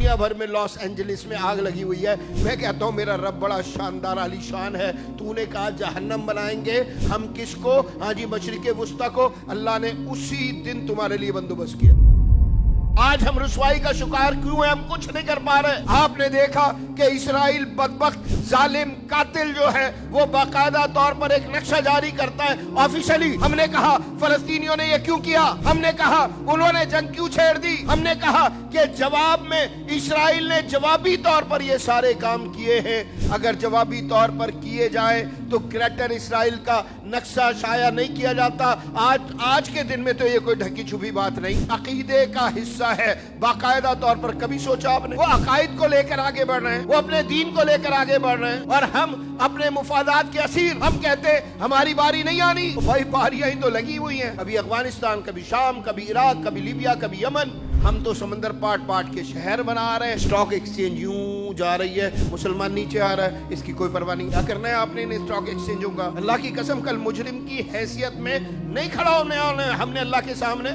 دنیا بھر میں لاس اینجلس میں آگ لگی ہوئی ہے. میں کہتا ہوں میرا رب بڑا شاندار عالی شان ہے. تو نے کہا جہنم بنائیں گے ہم کس کو؟ ہاں جی مشرق وسطیٰ کو. اللہ نے اسی دن تمہارے لیے بندوبست کیا. آج ہم رسوائی کا شکار کیوں ہیں؟ ہم کچھ نہیں کر پا رہے. آپ نے دیکھا کہ اسرائیل بدبخت ظالم قاتل جو ہے وہ باقاعدہ طور پر ایک نقشہ جاری کرتا ہے آفیشلی. ہم نے کہا فلسطینیوں نے یہ کیوں کیا؟ ہم نے کہا انہوں نے جنگ کیوں چھیڑ دی؟ ہم نے کہا کہ جواب میں اسرائیل نے جوابی طور پر یہ سارے کام کیے ہیں. اگر جوابی طور پر کیے جائے تو گریٹر اسرائیل کا نقشہ شائع نہیں کیا جاتا. آج کے دن میں تو یہ کوئی ڈھکی چھپی بات نہیں، عقیدے کا حصہ ہے باقاعدہ طور پر. کبھی سوچا آپ نے؟ وہ عقائد کو لے کر آگے بڑھ رہے ہیں، وہ اپنے دین کو لے کر آگے بڑھ رہے ہیں، اور ہم اپنے مفادات کے اسیر. ہم کہتے ہماری باری نہیں آنی. بھائی باریاں ہی تو لگی ہوئی ہیں، کبھی افغانستان، کبھی شام، کبھی عراق، کبھی لیبیا، کبھی یمن. ہم تو سمندر پاٹ پاٹ کے شہر بنا رہے ہیں. اسٹاک ایکسچینج یوں جا رہی ہے، مسلمان نیچے آ رہا ہے، اس کی کوئی پرواہ نہیں. کیا کرنا ہے آپ نے ان اسٹاک ایکسچینجوں کا؟ اللہ کی قسم کل مجرم کی حیثیت میں نہیں کھڑا ہونے. ہم نے اللہ کے سامنے